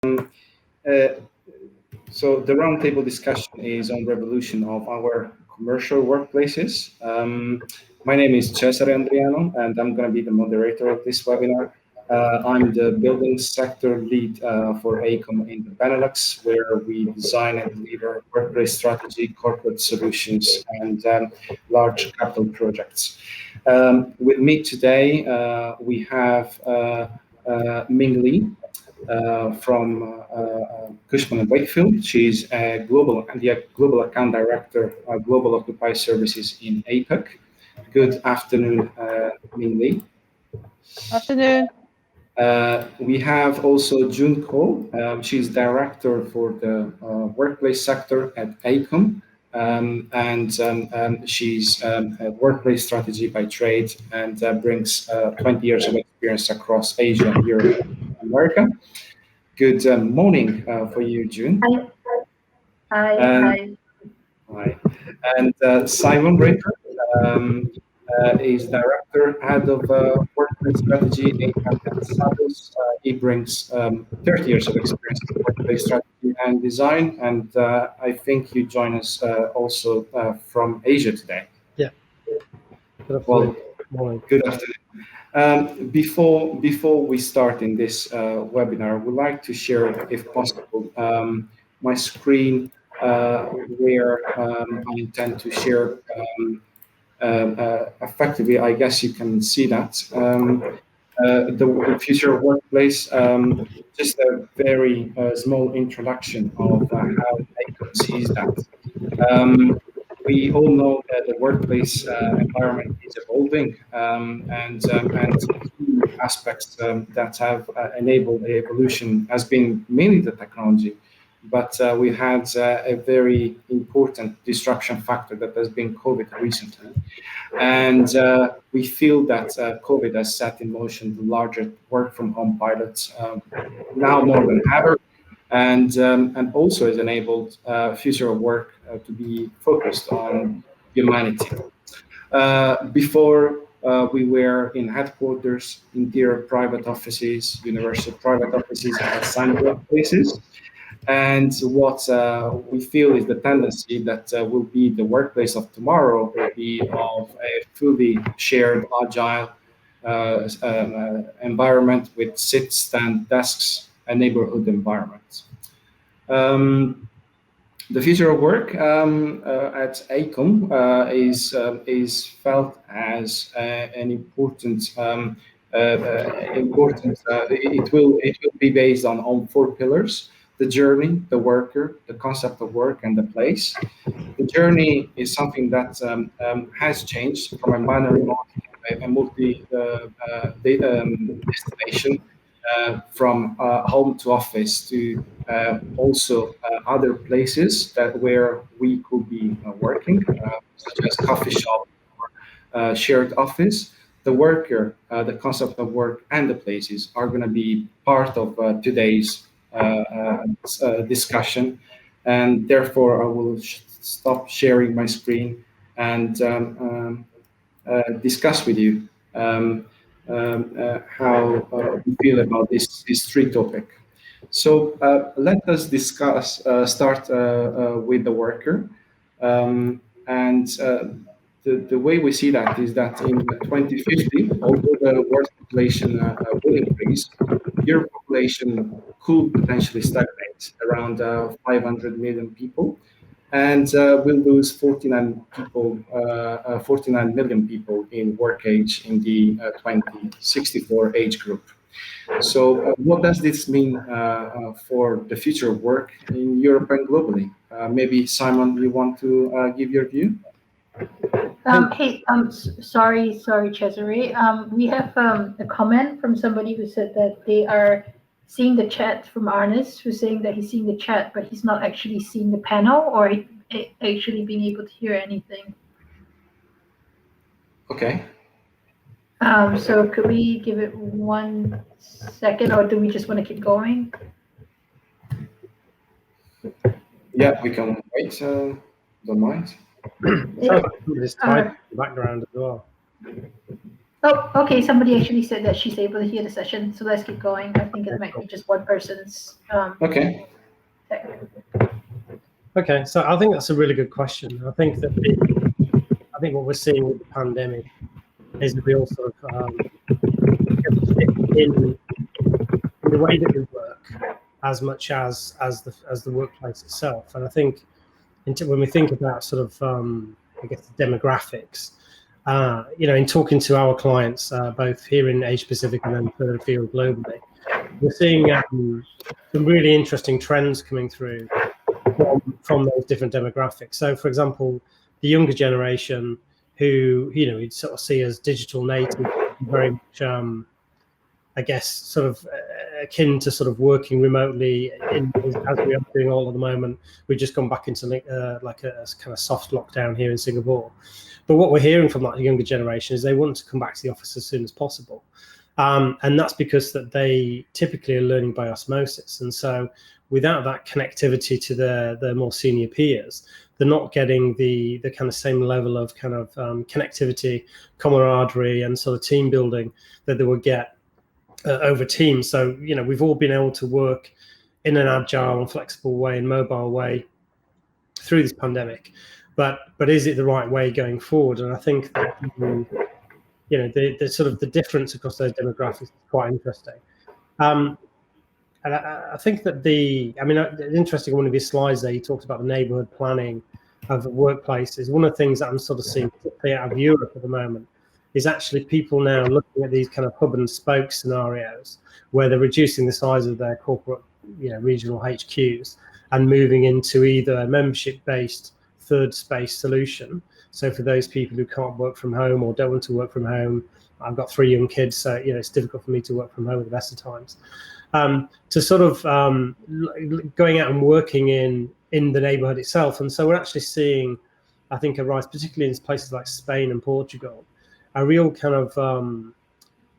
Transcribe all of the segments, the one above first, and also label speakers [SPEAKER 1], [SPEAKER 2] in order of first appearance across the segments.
[SPEAKER 1] Uh, so the roundtable discussion is on revolution of our commercial workplaces. My name is Cesare Andriano, and I'm going to be the moderator of this webinar. I'm the building sector lead for AECOM in the Benelux, where we design and deliver workplace strategy, corporate solutions, and large capital projects. With me today, we have Ming from Cushman and Wakefield. She's a global account director, global occupier services in APAC. Good afternoon, Ming Lee.
[SPEAKER 2] Afternoon.
[SPEAKER 1] We have also June Cole. She's director for the workplace sector at AECOM. She's a workplace strategy by trade and brings 20 years of experience across Asia, Europe, and America. Good morning for you, June.
[SPEAKER 3] Hi.
[SPEAKER 1] Hi. And Simon Raker is director, head of workplace strategy at Savills. He brings 30 years of experience in workplace strategy and design. And I think you join us also from Asia today.
[SPEAKER 4] Yeah. Good
[SPEAKER 1] well,
[SPEAKER 4] morning.
[SPEAKER 1] Good afternoon. Before we start in this webinar, I would like to share, if possible, my screen where I intend to share effectively. I guess you can see that. The future workplace, just a very small introduction of how AECOM sees that. We all know that the workplace environment is evolving, and key aspects that have enabled the evolution has been mainly the technology. But we had a very important disruption factor that has been COVID recently. And we feel that COVID has set in motion the larger work from home pilots now more than ever. And also has enabled future of work to be focused on humanity. Before we were in headquarters, interior private offices, universal private offices, and assigned workplaces. And what we feel is the tendency that will be the workplace of tomorrow will be of a fully shared, agile environment with sit, stand, desks, and neighborhood environments. The future of work at AECOM is felt as an important. It will be based on 4 pillars: the journey, the worker, the concept of work, and the place. The journey is something that has changed from a binary model to a multi-destination, from home to office to also other places where we could be working, such as coffee shop or shared office. The worker, the concept of work, and the places are going to be part of today's discussion, and therefore I will stop sharing my screen and discuss with you how we feel about this 3 topic. So let us start with the worker, and the way we see that is that in 2050, although the world population will increase, your population could potentially stagnate around 500 million people, and we'll lose 49 million people in work age in the 2064 age group. So what does this mean for the future of work in Europe and globally? Maybe Simon, you want to give your view?
[SPEAKER 3] Sorry, Cesare. We have a comment from somebody who said that they are seeing the chat from Arnis, who's saying that he's seeing the chat, but he's not actually seeing the panel or actually being able to hear anything.
[SPEAKER 1] Okay.
[SPEAKER 3] So could we give it 1 second, or do we just want to keep going?
[SPEAKER 1] Yeah, we can wait. Don't mind.
[SPEAKER 4] Sounds like somebody's typing in the background as well.
[SPEAKER 3] Oh, okay. Somebody actually said that she's able to hear the session, so let's keep going. I think it might be just one person's.
[SPEAKER 1] Okay.
[SPEAKER 3] Tech.
[SPEAKER 4] Okay, so I think that's a really good question. I think what we're seeing with the pandemic is a real sort of shift in the way that we work, as much as the workplace itself. And I think when we think about sort of I guess the demographics, in talking to our clients, both here in Asia Pacific and then further afield globally, we're seeing some really interesting trends coming through from those different demographics. So, for example, the younger generation, who you'd sort of see as digital native, very much, I guess, sort of akin to sort of working remotely as we are doing all at the moment. We've just gone back into like a kind of soft lockdown here in Singapore. But what we're hearing from that younger generation is they want to come back to the office as soon as possible. And that's because that they typically are learning by osmosis. And so without that connectivity to their more senior peers, they're not getting the kind of same level of kind of connectivity, camaraderie, and sort of team building that they would get over Teams. So, we've all been able to work in an agile and flexible way and mobile way through this pandemic. But is it the right way going forward? And I think that the sort of the difference across those demographics is quite interesting. And I think that it's interesting, one of your slides there, you talked about the neighborhood planning of workplaces. One of the things that I'm sort of seeing, particularly out of Europe at the moment, is actually people now looking at these kind of hub and spoke scenarios where they're reducing the size of their corporate, regional HQs and moving into either a membership-based third space solution. So for those people who can't work from home or don't want to work from home, I've got 3 young kids, so it's difficult for me to work from home at the best of times. To sort of going out and working in the neighborhood itself. And so we're actually seeing, I think, a rise, particularly in places like Spain and Portugal, a real kind of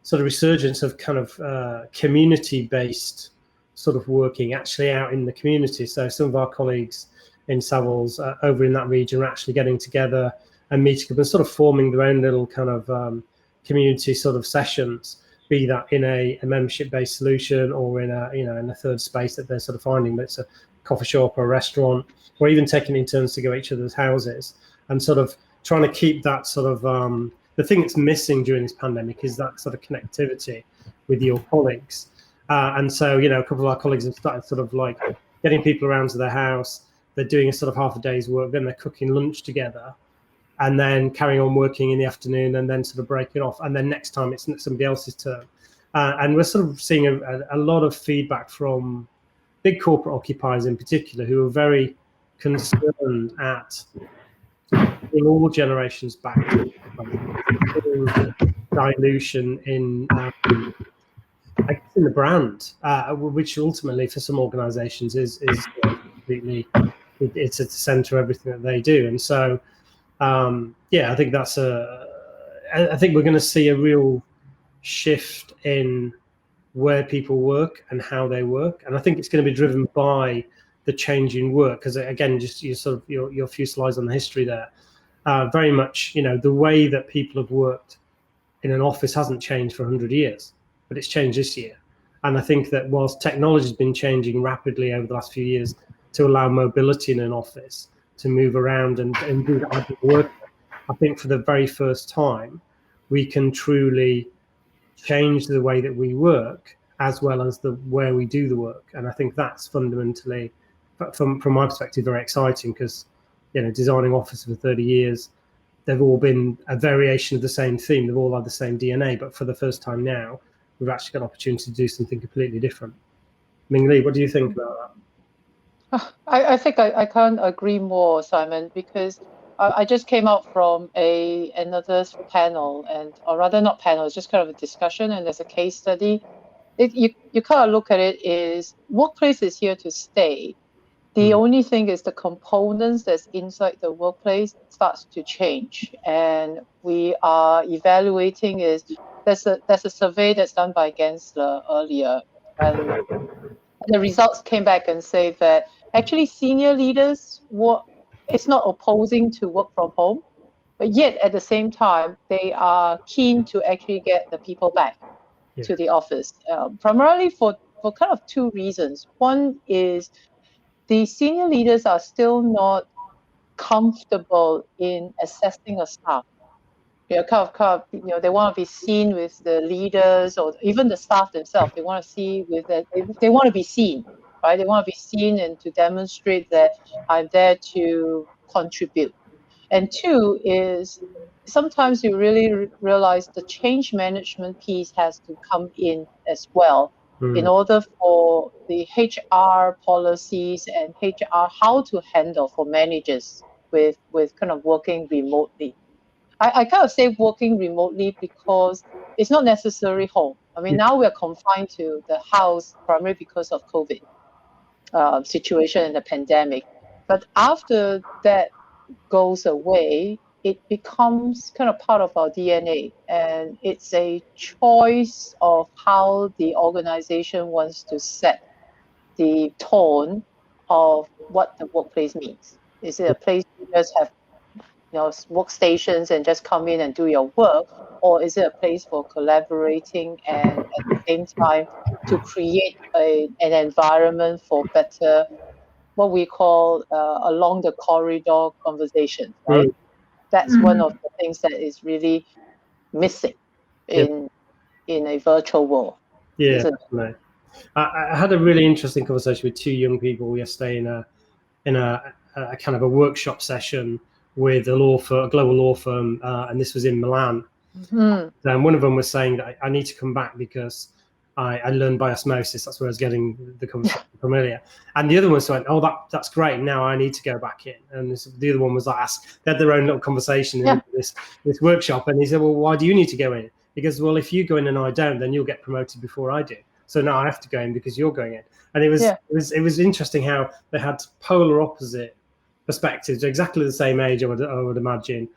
[SPEAKER 4] sort of resurgence of kind of community-based sort of working actually out in the community. So some of our colleagues in Savills over in that region are actually getting together and meeting up and sort of forming their own little kind of community sort of sessions, be that in a membership-based solution or in a third space that they're sort of finding, that it's a coffee shop or a restaurant, or even taking in turns to go each other's houses and sort of trying to keep that sort of the thing that's missing during this pandemic is that sort of connectivity with your colleagues. And so, a couple of our colleagues have started sort of like getting people around to their house. They're doing a sort of half a day's work, then they're cooking lunch together, and then carrying on working in the afternoon, and then sort of breaking off. And then next time it's somebody else's turn. And we're sort of seeing a lot of feedback from big corporate occupiers in particular, who are very concerned at bringing all generations back to dilution in I guess in the brand, which ultimately for some organizations is completely, it's at the center of everything that they do. And so I think that's I think we're going to see a real shift in where people work and how they work, and I think it's going to be driven by the change in work. Because again, just your few slides on the history there, very much the way that people have worked in an office hasn't changed for 100 years, but it's changed this year. And I think that whilst technology has been changing rapidly over the last few years to allow mobility in an office to move around and do that work, I think for the very first time we can truly change the way that we work as well as where we do the work. And I think that's fundamentally, from my perspective, very exciting, because designing offices for 30 years, they've all been a variation of the same theme. They've all had the same DNA, but for the first time now, we've actually got an opportunity to do something completely different. Ming Lee, what do you think about that?
[SPEAKER 2] I think I can't agree more, Simon, because I just came out from another panel, or rather not panel, it's just kind of a discussion, and there's a case study. You kind of look at it is workplace is here to stay. The only thing is the components that's inside the workplace starts to change, and we are evaluating is there's a survey that's done by Gensler earlier, and the results came back and say that actually senior leaders it's not opposing to work from home, but yet at the same time, they are keen to actually get the people back to the office, primarily for kind of two reasons. One is the senior leaders are still not comfortable in assessing a staff. They want to be seen with the leaders or even the staff themselves. They want to see with that. They want to be seen, right? They want to be seen and to demonstrate that I'm there to contribute. And two is sometimes you really realize the change management piece has to come in as well in order for the HR policies and HR how to handle for managers with kind of working remotely. I kind of say working remotely because it's not necessarily home. I mean, now we're confined to the house primarily because of COVID situation and the pandemic. But after that goes away, it becomes kind of part of our DNA. And it's a choice of how the organization wants to set the tone of what the workplace means. Is it a place you just have workstations and just come in and do your work, or is it a place for collaborating and at the same time to create an environment for better, what we call along the corridor conversation, right? That's one of the things that is really missing in a virtual world.
[SPEAKER 4] Yeah, no. I had a really interesting conversation with two young people yesterday in a kind of a workshop session with a global law firm, and this was in Milan. And one of them was saying that I need to come back because I learned by osmosis. That's where I was getting the conversation from earlier. And the other one went, "Oh, that's great. Now I need to go back in." And the other one was like, they had their own little conversation in this workshop. And he said, "Well, why do you need to go in?" Because, well, if you go in and I don't, then you'll get promoted before I do. So now I have to go in because you're going in. And it was interesting how they had polar opposite perspectives, exactly the same age, I would imagine.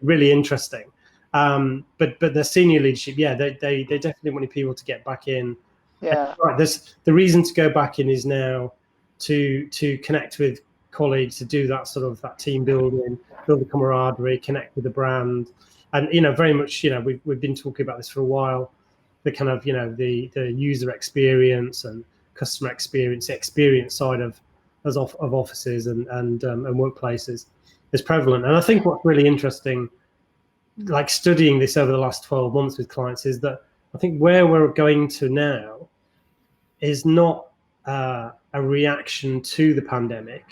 [SPEAKER 4] Really interesting. But the senior leadership, they definitely wanted people to get back in.
[SPEAKER 2] Yeah.
[SPEAKER 4] Right, the reason to go back in is now to connect with colleagues, to do that sort of that team building, build the camaraderie, connect with the brand, and very much we've been talking about this for a while. The kind of the user experience and customer experience, the experience side of offices and workplaces is prevalent. And I think what's really interesting, like studying this over the last 12 months with clients, is that I think where we're going to now is not a reaction to the pandemic.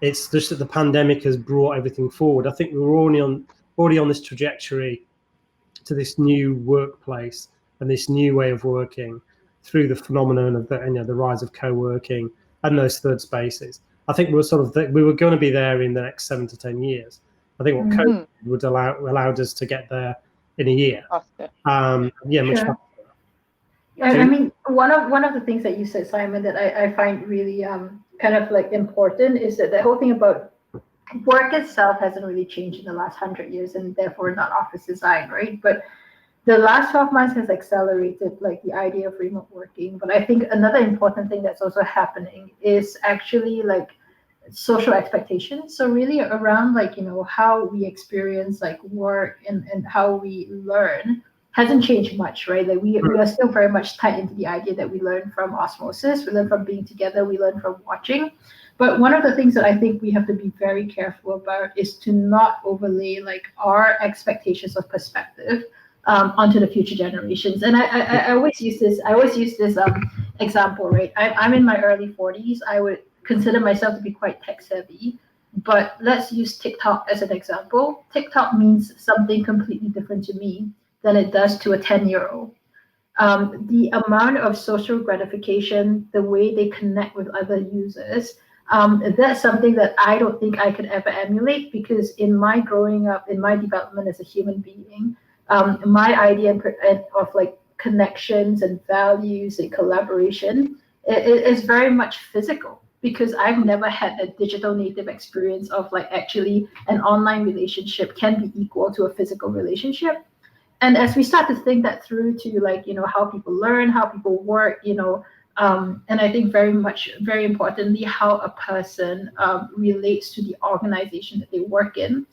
[SPEAKER 4] It's just that the pandemic has brought everything forward. I think we were already on this trajectory to this new workplace and this new way of working through the phenomenon of the rise of co-working and those third spaces. I think we were going to be there in the next 7 to 10 years. I think what COVID would allowed us to get there in a year. Much faster.
[SPEAKER 3] I mean, one of the things that you said, Simon, that I find really kind of like important is that the whole thing about work itself hasn't really changed in the last 100 years, and therefore not office design, right? But the last 12 months has accelerated like the idea of remote working. But I think another important thing that's also happening is actually like social expectations. So really around like, how we experience like work and how we learn hasn't changed much, right? Like we are still very much tied into the idea that we learn from osmosis, we learn from being together, we learn from watching. But one of the things that I think we have to be very careful about is to not overlay like our expectations of perspective onto the future generations. And I always use this example, right? I'm in my early 40s. I would consider myself to be quite tech savvy, but let's use TikTok as an example. TikTok means something completely different to me than it does to a 10-year-old. The amount of social gratification, the way they connect with other users, that's something that I don't think I could ever emulate, because in my growing up, in my development as a human being, my idea of like connections and values and collaboration is very much physical, because I've never had a digital native experience of like actually an online relationship can be equal to a physical relationship. And as we start to think that through to like, how people learn, how people work, and I think very importantly, how a person relates to the organization that they work in,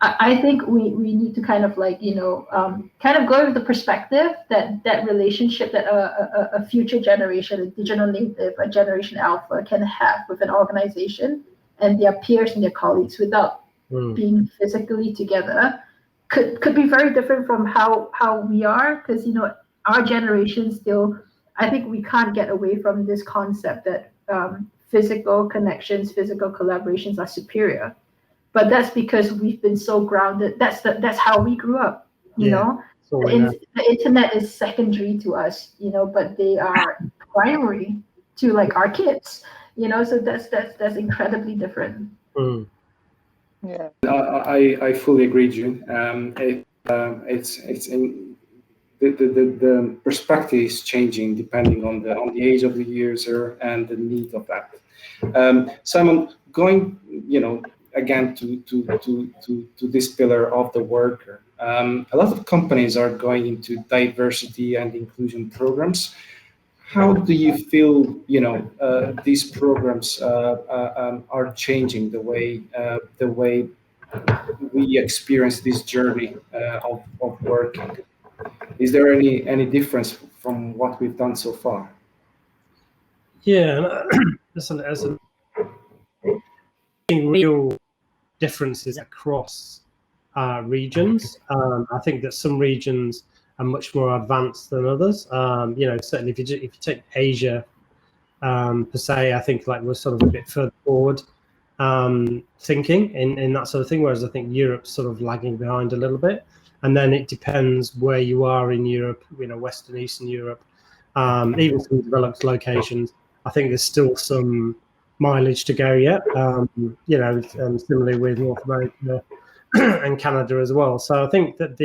[SPEAKER 3] I think we need to kind of like, kind of go with the perspective that relationship that a future generation, a digital native, a generation alpha can have with an organization and their peers and their colleagues without being physically together could be very different from how we are, because our generation still, I think we can't get away from this concept that physical connections, physical collaborations are superior. But that's because we've been so grounded. That's how we grew up. You know, the internet is secondary to us. But they are primary to like our kids. So that's incredibly different.
[SPEAKER 2] Yeah,
[SPEAKER 1] I fully agree, June. It's in the perspective is changing depending on the age of the user and the need of that. Simon, going again to this pillar of the worker, a lot of companies are going into diversity and inclusion programs. How do you feel these programs are changing the way we experience this journey of working? Is there any difference from what we've done so far?
[SPEAKER 4] Yeah, there's real differences across regions. I think that some regions are much more advanced than others. Certainly if you take Asia per se, I think like we're sort of a bit further forward thinking in that sort of thing, whereas I think Europe's sort of lagging behind a little bit. And then it depends where you are in Europe, Western, Eastern Europe, even some developed locations. I think there's still some mileage to go yet, similarly with North America and Canada as well. So I think that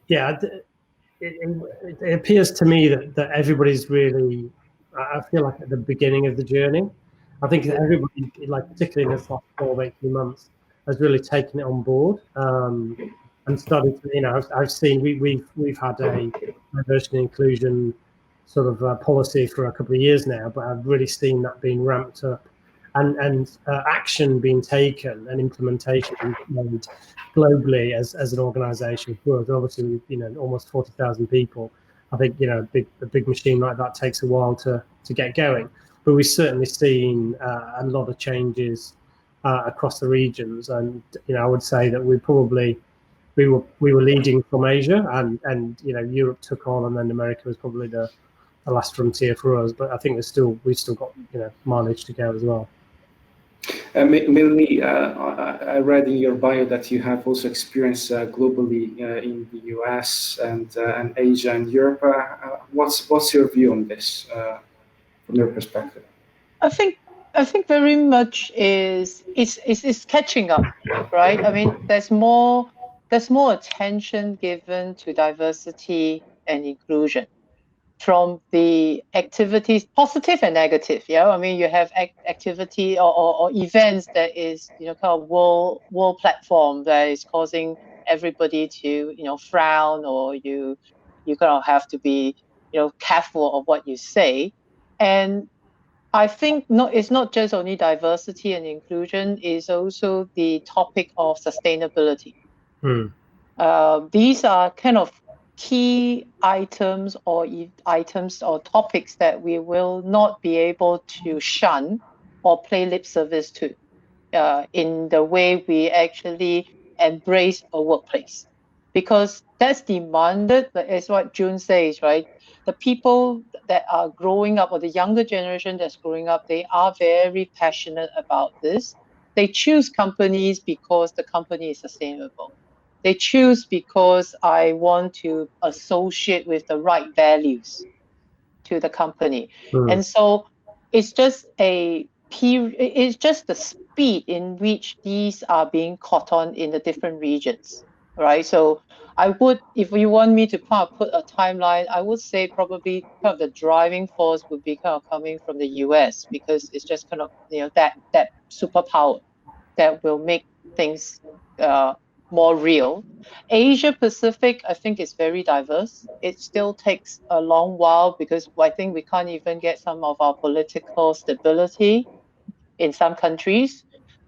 [SPEAKER 4] it appears to me that everybody's really, I feel like at the beginning of the journey. I think that everybody, like particularly in the last 12, 18 months, has really taken it on board and started to, I've seen, we've had a diversity and inclusion sort of policy for a couple of years now, but I've really seen that being ramped up and action being taken and implementation being made globally as an organisation. Obviously, almost 40,000 people. I think a big machine like that takes a while to get going, but we've certainly seen a lot of changes across the regions, and I would say that we were leading from Asia, and Europe took on, and then America was probably the last frontier for us. But I think we've still got mileage to go as well.
[SPEAKER 1] Melanie, I read in your bio that you have also experience globally in the US and Asia and Europe. What's your view on this from your perspective?
[SPEAKER 2] I think very much is catching up, right? I mean, there's more attention given to diversity and inclusion from the activities, positive and negative. Yeah, I mean, you have activity or events that is kind of world platform that is causing everybody to frown, or you kind of have to be careful of what you say. And I think it's not just only diversity and inclusion, it's also the topic of sustainability. These are kind of key items or topics that we will not be able to shun or play lip service to in the way we actually embrace a workplace, because that's demanded. It's what June says, right? The people that are growing up, or the younger generation that's growing up, they are very passionate about this. They choose companies because the company is sustainable. They choose because I want to associate with the right values to the company. And so it's just it's just the speed in which these are being caught on in the different regions, right? So I would, if you want me to kind of put a timeline, I would say probably kind of the driving force would be kind of coming from the US, because it's just kind of that superpower that will make things more real. Asia Pacific, I think, is very diverse. It still takes a long while, because I think we can't even get some of our political stability in some countries.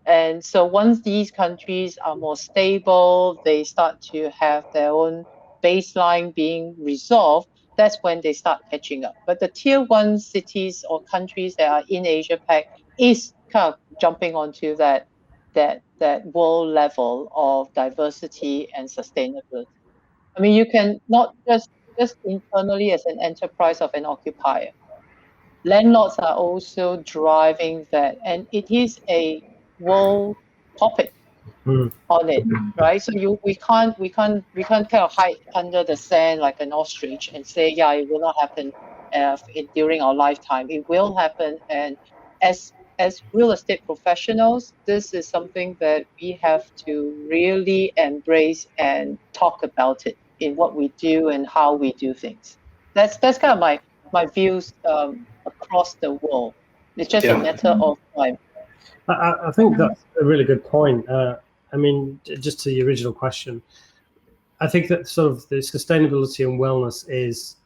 [SPEAKER 2] And so once these countries are more stable, they start to have their own baseline being resolved, that's when they start catching up. But the tier 1 cities or countries that are in Asia Pac is kind of jumping onto that world level of diversity and sustainability. I mean, you can not just internally as an enterprise of an occupier. Landlords are also driving that, and it is a world topic on it, right? So we can't kind of hide under the sand like an ostrich and say, yeah, it will not happen during our lifetime. It will happen, and as real estate professionals, this is something that we have to really embrace and talk about it in what we do and how we do things. That's kind of my views across the world. It's just a matter of time.
[SPEAKER 4] I think that's a really good point. I mean, just to the original question, I think that sort of the sustainability and wellness is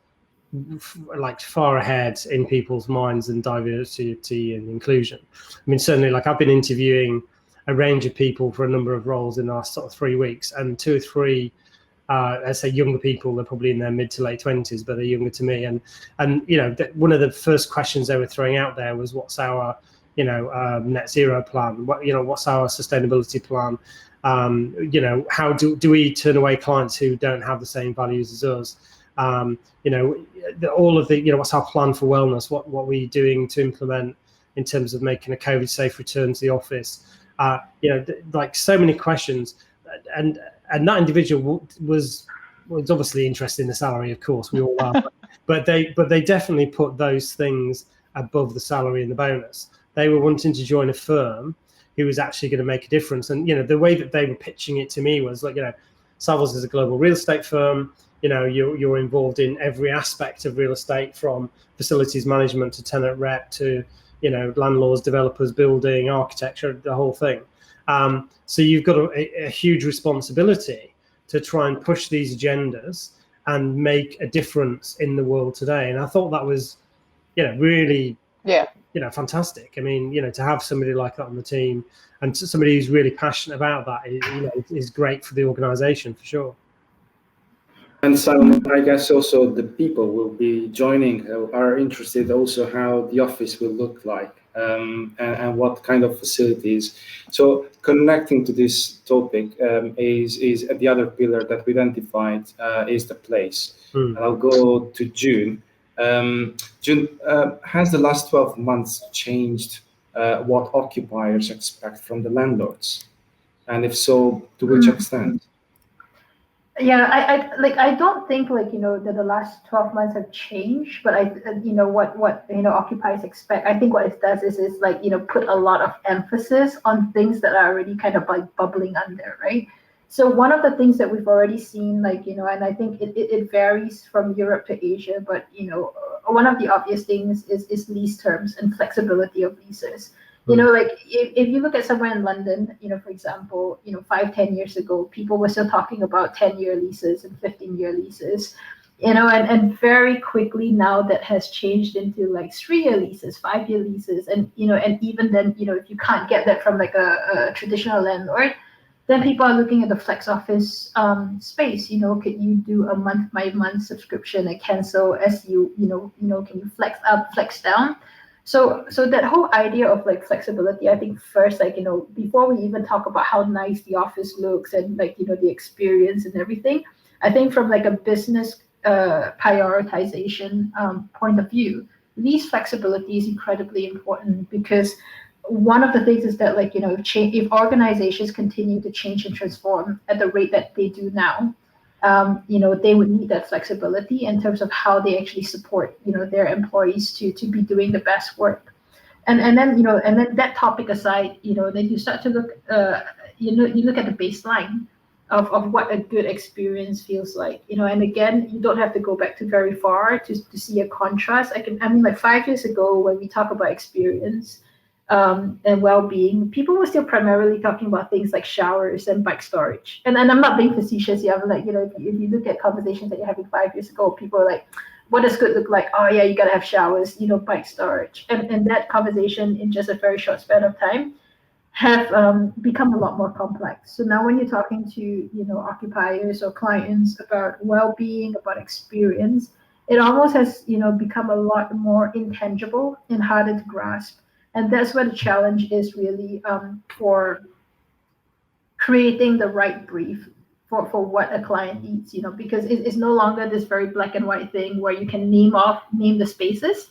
[SPEAKER 4] like far ahead in people's minds than diversity and inclusion. I mean, certainly, like I've been interviewing a range of people for a number of roles in the last sort of 3 weeks, and 2 or 3, let's say younger people, they're probably in their mid to late 20s, but they're younger to me. And you know, one of the first questions they were throwing out there was, what's our net zero plan? What's our sustainability plan? How do we turn away clients who don't have the same values as us? All of the, what's our plan for wellness? What are we doing to implement in terms of making a COVID safe return to the office? Like so many questions, and that individual was obviously interested in the salary, of course, we all are, but they definitely put those things above the salary and the bonus. They were wanting to join a firm who was actually going to make a difference. And, the way that they were pitching it to me was like, Savills is a global real estate firm. You're involved in every aspect of real estate, from facilities management to tenant rep to, landlords, developers, building, architecture, the whole thing. So you've got a huge responsibility to try and push these agendas and make a difference in the world today. And I thought that was, really, fantastic. I mean, to have somebody like that on the team and somebody who's really passionate about that, is great for the organization for sure.
[SPEAKER 1] And Simon, I guess also the people will be joining, are interested also how the office will look like, and what kind of facilities. So connecting to this topic is the other pillar that we identified is the place. And I'll go to June. June, has the last 12 months changed what occupiers expect from the landlords? And if so, to which extent?
[SPEAKER 3] Yeah, I don't think that the last 12 months have changed, but what occupiers expect. I think what it does is put a lot of emphasis on things that are already kind of like bubbling under, right? So one of the things that we've already seen, and I think it varies from Europe to Asia, but one of the obvious things is lease terms and flexibility of leases. If you look at somewhere in London, for example, 5-10 years ago, people were still talking about 10-year leases and 15-year leases, and very quickly now that has changed into 3-year leases, 5-year leases, and even then, if you can't get that from a traditional landlord, then people are looking at the flex office space. Can you do a month-by-month subscription and cancel as you can you flex up, flex down? So that whole idea of flexibility, I think first, before we even talk about how nice the office looks and the experience and everything, I think from a business prioritization point of view, lease flexibility is incredibly important, because one of the things is that if organizations continue to change and transform at the rate that they do now, they would need that flexibility in terms of how they actually support, their employees to be doing the best work. And then that topic aside, then you start to look, you look at the baseline of what a good experience feels like, and again, you don't have to go back to very far to see a contrast. 5 years ago, when we talk about experience, and well-being, people were still primarily talking about things like showers and bike storage. And I'm not being facetious here. If you look at conversations that you're having 5 years ago, people are like, what does good look like? Oh yeah, you gotta have showers, bike storage. And that conversation in just a very short span of time have become a lot more complex. So now when you're talking to occupiers or clients about well-being, about experience, it almost has become a lot more intangible and harder to grasp. And that's where the challenge is really for creating the right brief for what a client needs, because it's no longer this very black and white thing where you can name the spaces.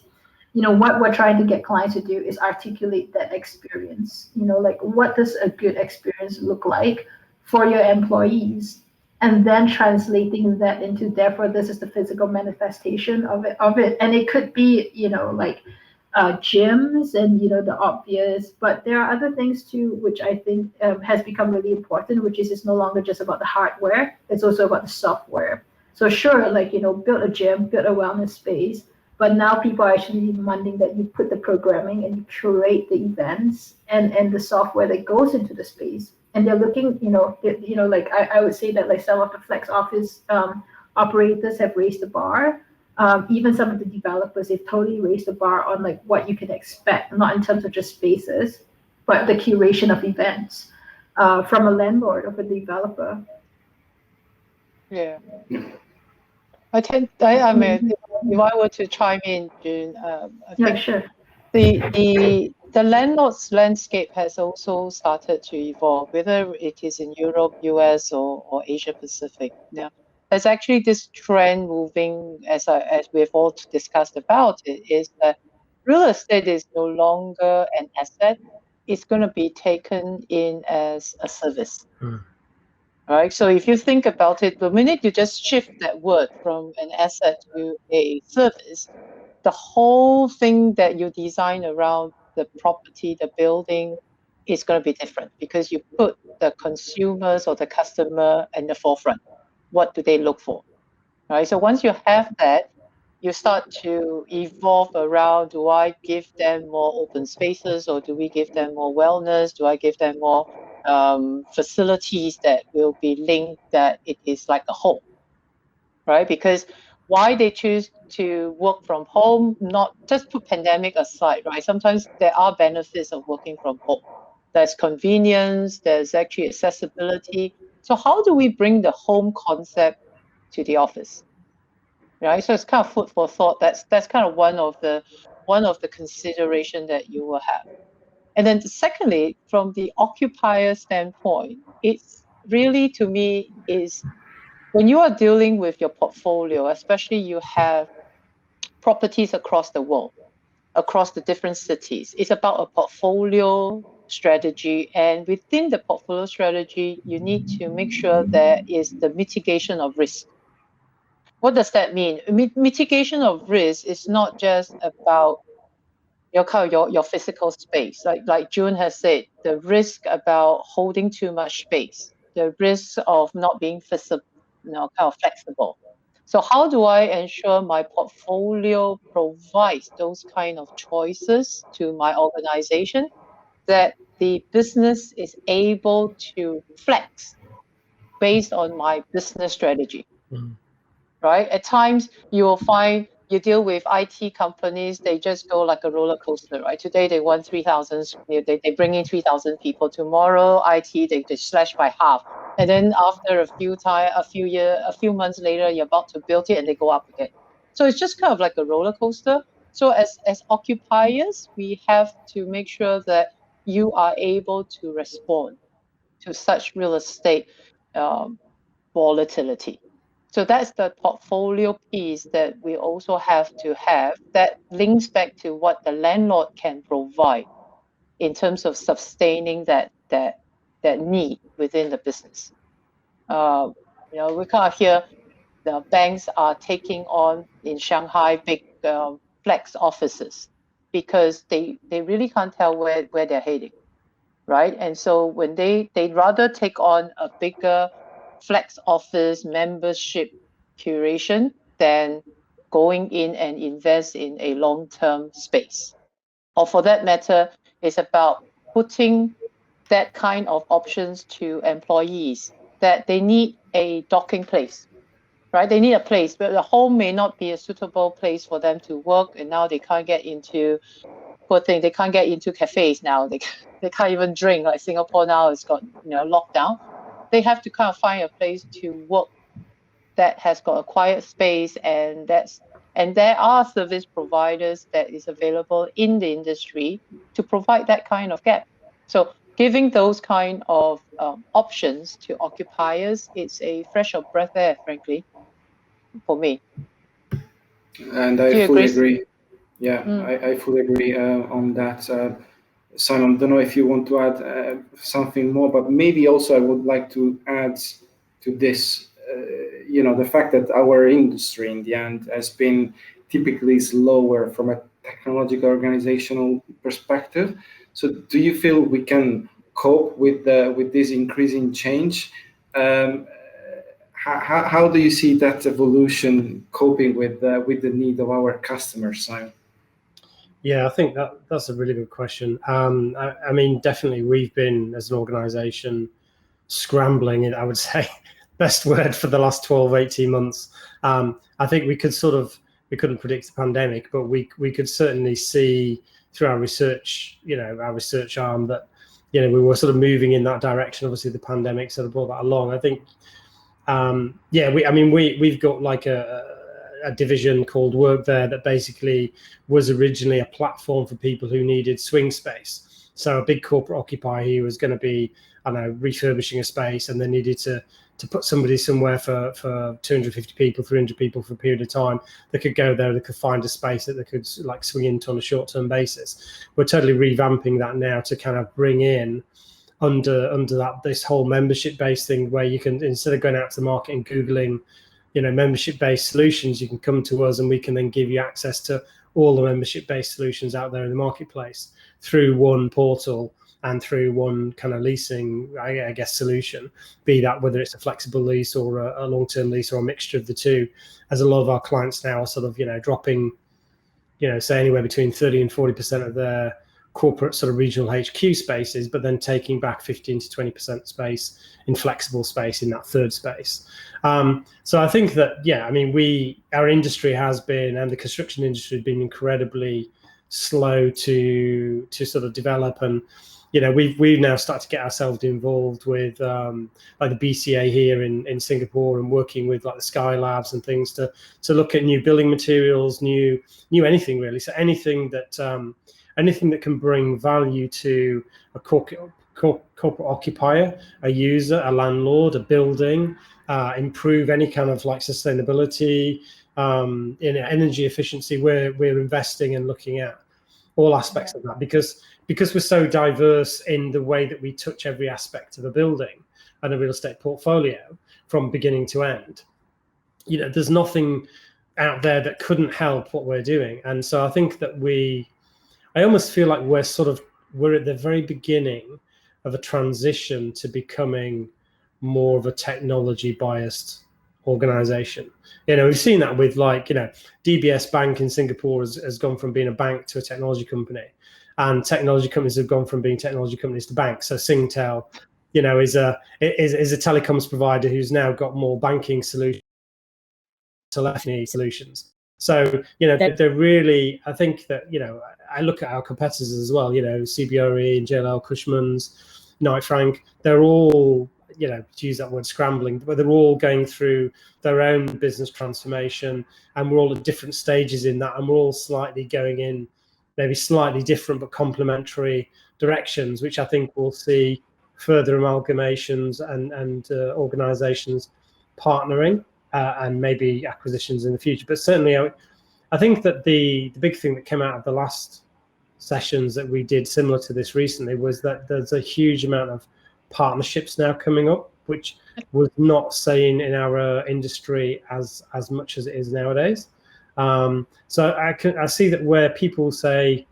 [SPEAKER 3] What we're trying to get clients to do is articulate that experience. Like, what does a good experience look like for your employees, and then translating that into, therefore this is the physical manifestation of it. And it could be like gyms and the obvious, but there are other things too which I think has become really important, which is it's no longer just about the hardware, it's also about the software. So sure, like build a gym, build a wellness space, but now people are actually demanding that you put the programming and you curate the events and the software that goes into the space. And they're looking, like I would say that like some of the flex office operators have raised the bar. Even some of the developers, they've totally raised the bar on like what you can expect, not in terms of just spaces, but the curation of events from a landlord or a developer.
[SPEAKER 2] Yeah. I mean, if I were to chime in, June, I think
[SPEAKER 3] sure.
[SPEAKER 2] The landlord's landscape has also started to evolve, whether it is in Europe, US, or Asia Pacific. Now, there's actually this trend moving, as we've all discussed about it, is that real estate is no longer an asset; it's going to be taken in as a service. Right. So if you think about it, the minute you just shift that word from an asset to a service, the whole thing that you design around the property, the building, is going to be different, because you put the consumers or the customer in the forefront. What do they look for? Right. So once you have that, you start to evolve around, do I give them more open spaces, or do we give them more wellness? Do I give them more facilities that will be linked, that it is like a home, right? Because why they choose to work from home, not just put pandemic aside, right? Sometimes there are benefits of working from home. There's convenience, there's actually accessibility. So how do we bring the home concept to the office? Right, so it's kind of food for thought. That's kind of one of the consideration that you will have. And then secondly, from the occupier standpoint, it's really, to me, is when you are dealing with your portfolio, especially you have properties across the world, across the different cities, it's about a portfolio strategy. And within the portfolio strategy, you need to make sure there is the mitigation of risk. What does that mean? Mitigation of risk is not just about your physical space. Like June has said, the risk about holding too much space, the risk of not being flexible. So how do I ensure my portfolio provides those kind of choices to my organization, that the business is able to flex based on my business strategy? Right? At times, you will find you deal with IT companies, they just go like a roller coaster, right? Today, they want 3,000, they bring in 3,000 people. Tomorrow, IT, they slash by half. And then after a few months later, you're about to build it and they go up again. So it's just kind of like a roller coaster. So as occupiers, we have to make sure that you are able to respond to such real estate volatility. So that's the portfolio piece that we also have to have, that links back to what the landlord can provide in terms of sustaining that need within the business. We kind of hear the banks are taking on in Shanghai big flex offices, because they really can't tell where they're heading, right? And so when they'd rather take on a bigger flex office membership curation than going in and invest in a long-term space. Or for that matter, it's about putting that kind of options to employees, that they need a docking place, right? They need a place, but the home may not be a suitable place for them to work, and now they can't get into poor thing, they can't get into cafes now. They can't even drink. Like Singapore now has got lockdown. They have to kind of find a place to work that has got a quiet space, and there are service providers that is available in the industry to provide that kind of gap. So giving those kind of options to occupiers, it's a fresh of breath air, frankly, for me.
[SPEAKER 1] And I fully agree. Yeah, I fully agree on that. Simon, don't know if you want to add something more, but maybe also I would like to add to this, the fact that our industry in the end has been typically slower from a technological organizational perspective. So do you feel we can cope with this increasing change? How do you see that evolution coping with the need of our customers, Simon?
[SPEAKER 4] Yeah, I think that's a really good question. I mean, definitely we've been, as an organization, scrambling, and I would say best word, for the last 12, 18 months. I think we couldn't predict the pandemic, but we could certainly see through our research, our research arm, that, we were sort of moving in that direction. Obviously the pandemic sort of brought that along. I think, we've got like a division called Work there that basically was originally a platform for people who needed swing space. So a big corporate occupier who was going to be, refurbishing a space, and they needed to put somebody somewhere for 250 people, 300 people for a period of time. They could go there, they could find a space that they could like swing into on a short-term basis. We're totally revamping that now to kind of bring in under that this whole membership-based thing, where you can, instead of going out to the market and Googling membership-based solutions, you can come to us and we can then give you access to all the membership-based solutions out there in the marketplace through one portal and through one kind of leasing, I guess, solution, be that whether it's a flexible lease or a long-term lease or a mixture of the two, as a lot of our clients now are sort of, dropping, say anywhere between 30 and 40% of their corporate sort of regional HQ spaces, but then taking back 15 to 20% space in flexible space in that third space. So I think that, our industry has been, and the construction industry has been incredibly slow to sort of develop. And, we've now started to get ourselves involved with like the BCA here in Singapore, and working with like the Sky Labs and things to look at new building materials, new anything really. So anything that can bring value to a corporate occupier, a user, a landlord, a building, improve any kind of like sustainability, in energy efficiency. We're investing and looking at all aspects of that, because we're so diverse in the way that we touch every aspect of a building and a real estate portfolio from beginning to end. There's nothing out there that couldn't help what we're doing. And so I think that I almost feel like we're at the very beginning of a transition to becoming more of a technology biased organization. We've seen that with DBS Bank in Singapore has gone from being a bank to a technology company, and technology companies have gone from being technology companies to banks. So Singtel, is a telecoms provider who's now got more banking solutions, telephony solutions. So, they're really, I think that, I look at our competitors as well, CBRE and JLL, Cushman's, Knight Frank, they're all, to use that word, scrambling, but they're all going through their own business transformation, and we're all at different stages in that, and we're all slightly going in maybe slightly different but complementary directions, which I think we'll see further amalgamations and organizations partnering and maybe acquisitions in the future. But certainly I think that the big thing that came out of the last sessions that we did similar to this recently was that there's a huge amount of partnerships now coming up, which was not seen in our industry as much as it is nowadays. So I see that where people feel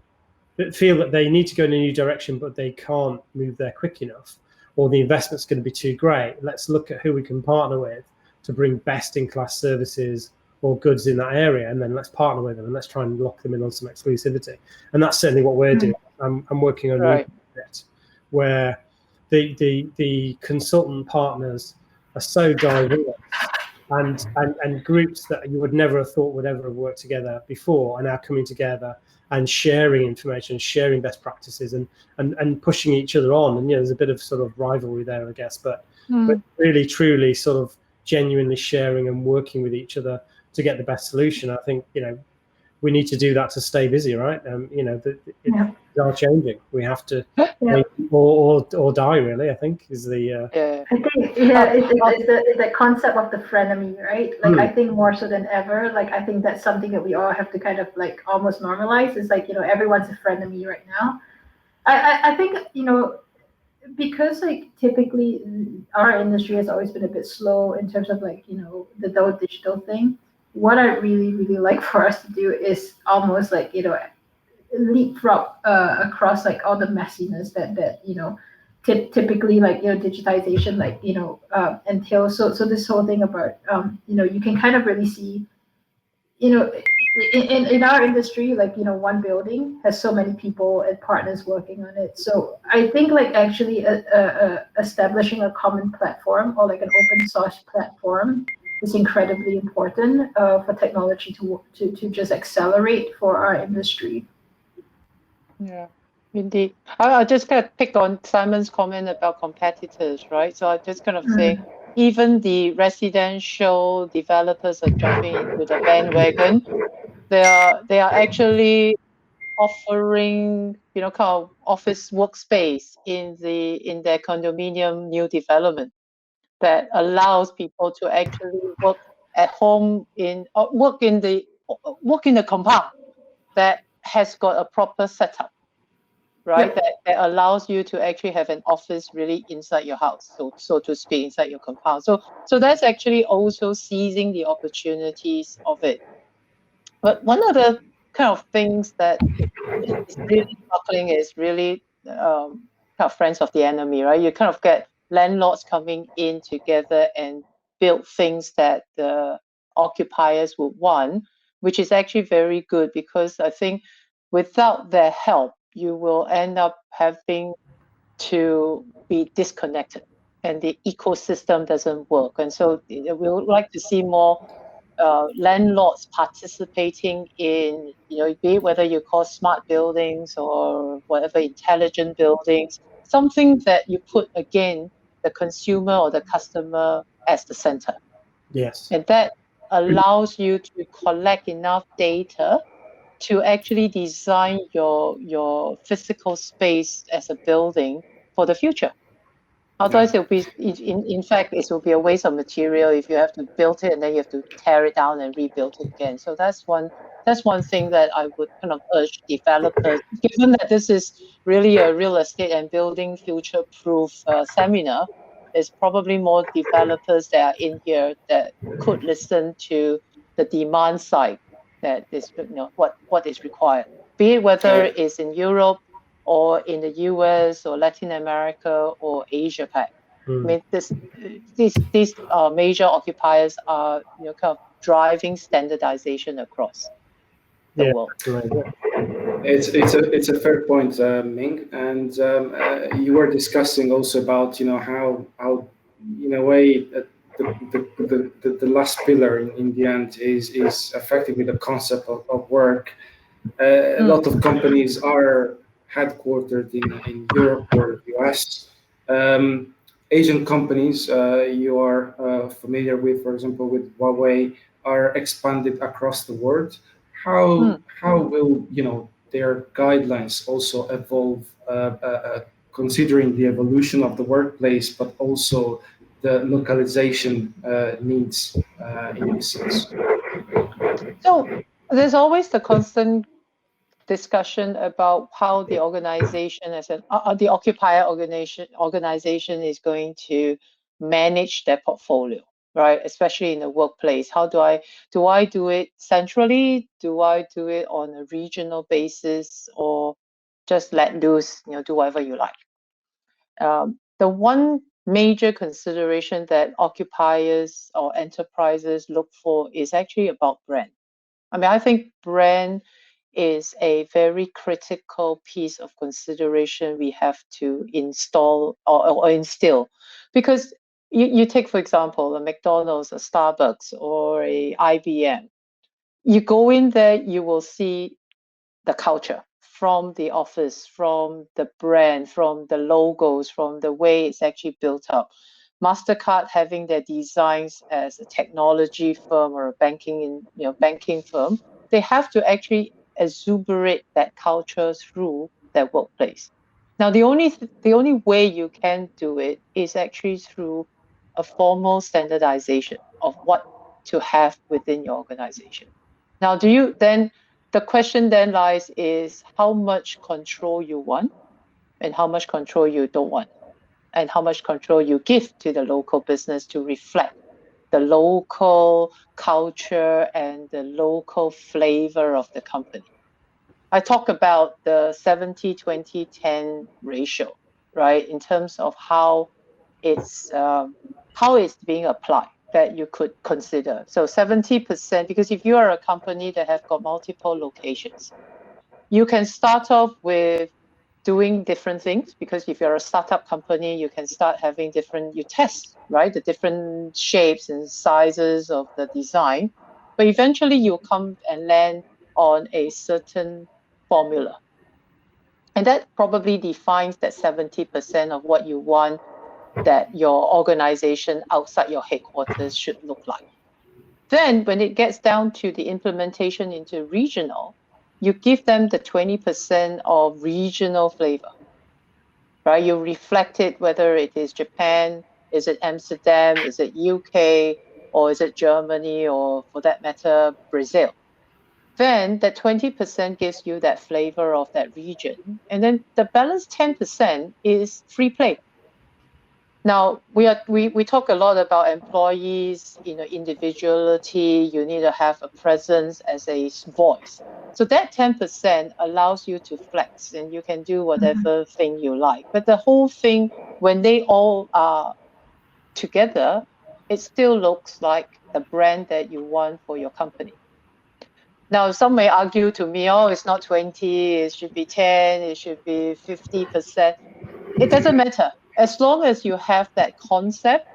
[SPEAKER 4] that they need to go in a new direction, but they can't move there quick enough, or the investment's going to be too great. Let's look at who we can partner with to bring best-in-class services or goods in that area, and then let's partner with them and let's try and lock them in on some exclusivity. And that's certainly what we're doing. I'm working on a project where the consultant partners are so diverse and groups that you would never have thought would ever have worked together before are now coming together and sharing information, sharing best practices, and pushing each other on. And there's a bit of sort of rivalry there, I guess, but really truly sort of genuinely sharing and working with each other to get the best solution. I think we need to do that to stay busy, right? Things are changing. We have to or die, really, I think, is the
[SPEAKER 3] I think it's the concept of the frenemy, right? Like I think more so than ever, like I think that's something that we all have to kind of like almost normalize. It's like, everyone's a frenemy right now. I think, because like typically our industry has always been a bit slow in terms of like, the whole digital thing. What I really, really like for us to do is almost like, leapfrog across like all the messiness that typically like digitization like entails. So this whole thing about you can kind of really see in our industry, like one building has so many people and partners working on it. So I think like actually establishing a common platform or like an open source platform is incredibly important for technology to just accelerate for our industry.
[SPEAKER 2] Yeah, indeed. I just kind of pick on Simon's comment about competitors, right? So I just kind of say, even the residential developers are jumping into the bandwagon. They are actually offering, kind of office workspace in their condominium new development that allows people to actually work at home work in the compound that has got a proper setup, right? That allows you to actually have an office really inside your house, so to speak, inside your compound. So that's actually also seizing the opportunities of it. But one of the kind of things that is really sparkling is really kind of friends of the enemy, right? You kind of get landlords coming in together and build things that the occupiers would want, which is actually very good, because I think without their help, you will end up having to be disconnected and the ecosystem doesn't work. And so we would like to see more landlords participating in, be it whether you call smart buildings or whatever, intelligent buildings, something that you put, again, the consumer or the customer as the center.
[SPEAKER 4] Yes.
[SPEAKER 2] And that allows you to collect enough data to actually design your physical space as a building for the future. Otherwise, it'll be, in fact, it will be a waste of material if you have to build it and then you have to tear it down and rebuild it again. So that's one thing that I would kind of urge developers, given that this is really a real estate and building future-proof seminar. There's probably more developers that are in here that could listen to the demand side, that is, what is required, be it whether it's in Europe or in the US or Latin America or Asia Pac. I mean, these major occupiers are kind of driving standardization across the world.
[SPEAKER 1] It's a fair point, Ming, and you were discussing also about how in a way the last pillar in the end is effectively the concept of work. A lot of companies are headquartered in Europe or US. Asian companies you are familiar with, for example, with Huawei, are expanded across the world. How will their guidelines also evolve, considering the evolution of the workplace, but also the localization needs in this sense?
[SPEAKER 2] So there's always the constant discussion about how the organization the occupier organization is going to manage their portfolio, right? Especially in the workplace. How do I do it centrally? Do I do it on a regional basis, or just let loose, do whatever you like? The one major consideration that occupiers or enterprises look for is actually about brand. I mean, I think brand is a very critical piece of consideration we have to install or instill. Because you take, for example, a McDonald's, a Starbucks, or a IBM. You go in there, you will see the culture, from the office, from the brand, from the logos, from the way it's actually built up. MasterCard having their designs as a technology firm or a banking firm, they have to actually exuberate that culture through their workplace. Now, the only way you can do it is actually through a formal standardization of what to have within your organization. Now, the question then lies is how much control you want and how much control you don't want, and how much control you give to the local business to reflect the local culture and the local flavor of the company. I talk about the 70-20-10 ratio, right? In terms of how it's being applied that you could consider. So 70%, because if you are a company that have got multiple locations, you can start off with doing different things, because if you're a startup company, you can start having you test, right? The different shapes and sizes of the design, but eventually you'll come and land on a certain formula. And that probably defines that 70% of what you want that your organization outside your headquarters should look like. Then when it gets down to the implementation into regional, you give them the 20% of regional flavor, right? You reflect it, whether it is Japan, is it Amsterdam, is it UK, or is it Germany, or for that matter, Brazil. Then that 20% gives you that flavor of that region. And then the balance 10% is free play. Now, we talk a lot about employees, individuality. You need to have a presence as a voice. So that 10% allows you to flex, and you can do whatever thing you like. But the whole thing, when they all are together, it still looks like the brand that you want for your company. Now, some may argue to me, oh, it's not 20, it should be 10, it should be 50%. It doesn't matter. As long as you have that concept,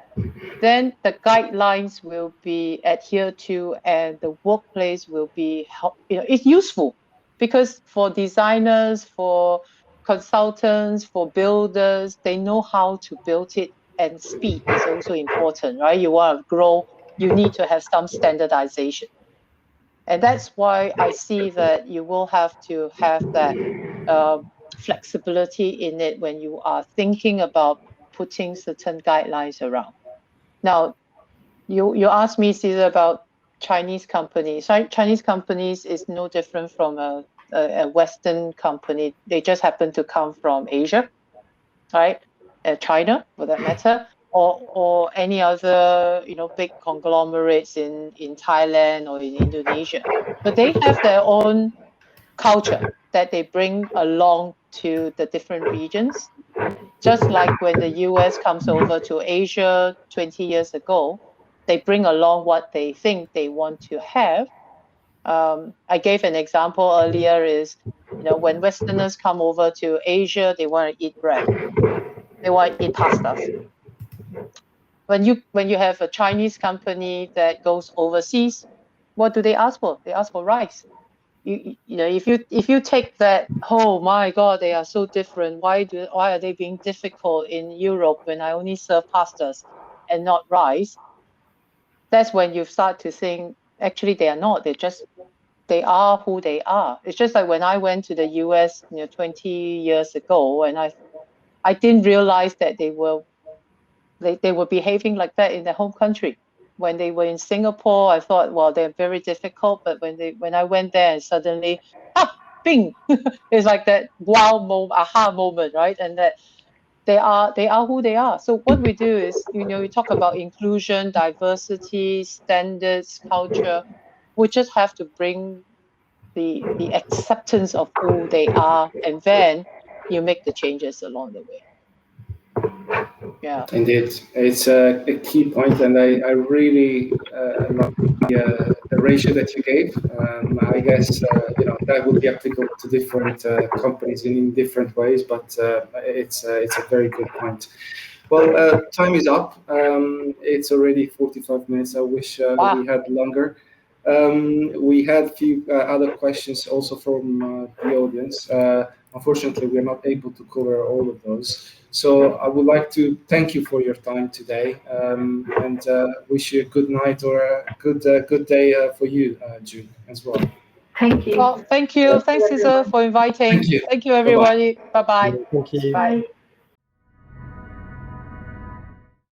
[SPEAKER 2] then the guidelines will be adhered to, and the workplace will be, it's useful, because for designers, for consultants, for builders, they know how to build it, and speed is also important, right? You want to grow, you need to have some standardization. And that's why I see that you will have to have that flexibility in it when you are thinking about putting certain guidelines around. Now, you asked me, Cesar, about Chinese companies. Chinese companies is no different from a Western company. They just happen to come from Asia, right? China, for that matter, or any other big conglomerates in Thailand or in Indonesia. But they have their own culture that they bring along to the different regions. Just like when the US comes over to Asia 20 years ago, they bring along what they think they want to have. I gave an example earlier is, when Westerners come over to Asia, they want to eat bread. They want to eat pastas. When you have a Chinese company that goes overseas, what do they ask for? They ask for rice. If you take that, oh my God, they are so different. Why are they being difficult in Europe when I only serve pastas and not rice? That's when you start to think, actually they are not. They are who they are. It's just like when I went to the US 20 years ago, and I didn't realize that they were behaving like that in their home country. When they were in Singapore, I thought, well, they're very difficult. But when I went there, and suddenly, bing, it's like that wow moment, aha moment, right? And that they are who they are. So what we do is, we talk about inclusion, diversity, standards, culture. We just have to bring the acceptance of who they are, and then you make the changes along the way. Yeah,
[SPEAKER 1] indeed, it's a key point, and I really love the ratio that you gave. I guess that would be applicable to different companies in different ways, but it's a very good point. Well, time is up. It's already 45 minutes. I wish we had longer. We had a few other questions also from the audience. Unfortunately, we are not able to cover all of those. So I would like to thank you for your time today, and wish you a good night or a good day for you, June, as well.
[SPEAKER 3] Thank you.
[SPEAKER 2] Well, thank you. Thanks, Cesare, for inviting.
[SPEAKER 1] Thank you.
[SPEAKER 2] Thank you, everybody. Bye-bye.
[SPEAKER 4] Thank you.
[SPEAKER 3] Bye.